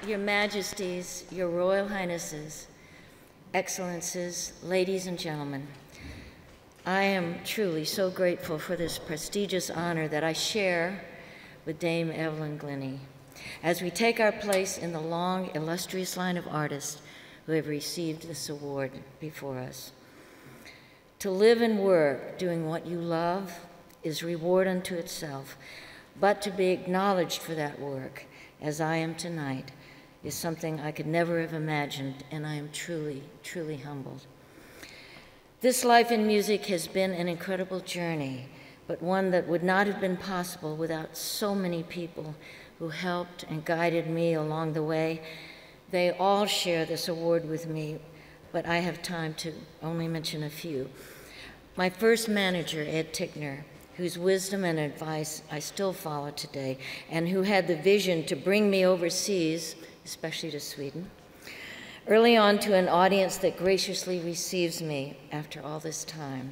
Your Majesties, Your Royal Highnesses, Excellencies, ladies and gentlemen, I am truly so grateful for this prestigious honor that I share with Dame Evelyn Glennie as we take our place in the long, illustrious line of artists who have received this award before us. To live and work doing what you love is reward unto itself, but to be acknowledged for that work, as I am tonight, is something I could never have imagined, and I am truly, truly humbled. This life in music has been an incredible journey, but one that would not have been possible without so many people who helped and guided me along the way. They all share this award with me, but I have time to only mention a few. My first manager, Ed Tickner, whose wisdom and advice I still follow today, and who had the vision to bring me overseas, especially to Sweden, early on to an audience that graciously receives me after all this time.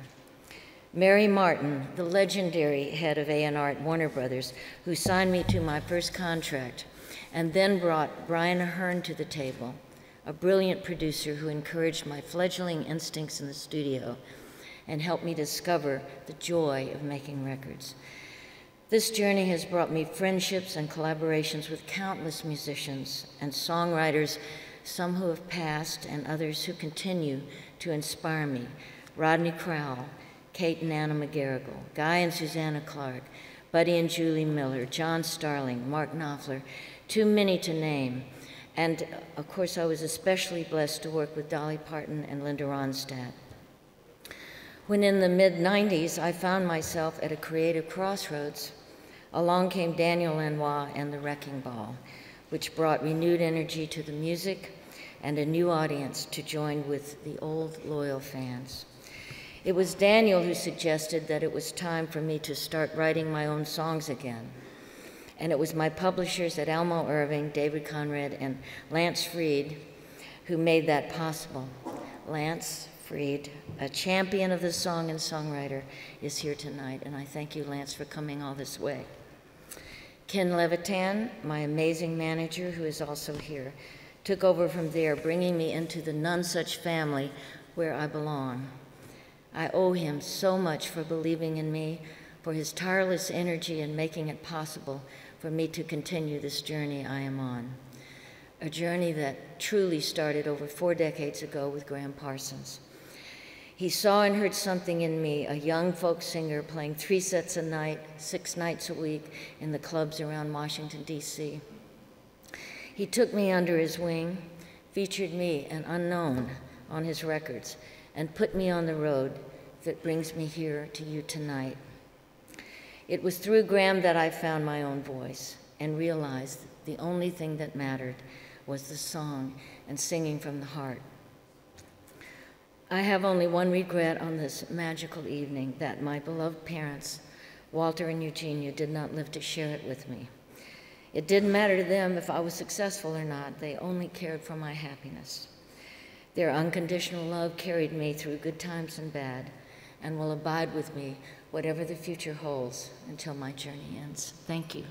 Mary Martin, the legendary head of A&R at Warner Brothers, who signed me to my first contract, and then brought Brian Ahern to the table, a brilliant producer who encouraged my fledgling instincts in the studio and helped me discover the joy of making records. This journey has brought me friendships and collaborations with countless musicians and songwriters, some who have passed and others who continue to inspire me. Rodney Crowell, Kate and Anna McGarrigle, Guy and Susanna Clark, Buddy and Julie Miller, John Starling, Mark Knopfler, too many to name. And of course, I was especially blessed to work with Dolly Parton and Linda Ronstadt. When in the mid-90s, I found myself at a creative crossroads, along came Daniel Lanois and the Wrecking Ball, which brought renewed energy to the music and a new audience to join with the old loyal fans. It was Daniel who suggested that it was time for me to start writing my own songs again. And it was my publishers at Elmo Irving, David Conrad, and Lance Freed who made that possible. Lance Freed, a champion of the song and songwriter, is here tonight, and I thank you, Lance, for coming all this way. Ken Levitan, my amazing manager, who is also here, took over from there, bringing me into the None Such family where I belong. I owe him so much for believing in me, for his tireless energy in making it possible for me to continue this journey I am on. A journey that truly started over 4 decades ago with Graham Parsons. He saw and heard something in me, a young folk singer playing 3 sets a night, 6 nights a week in the clubs around Washington, D.C. He took me under his wing, featured me, an unknown, on his records, and put me on the road that brings me here to you tonight. It was through Graham that I found my own voice and realized the only thing that mattered was the song and singing from the heart. I have only one regret on this magical evening, that my beloved parents, Walter and Eugenia, did not live to share it with me. It didn't matter to them if I was successful or not. They only cared for my happiness. Their unconditional love carried me through good times and bad, and will abide with me whatever the future holds until my journey ends. Thank you.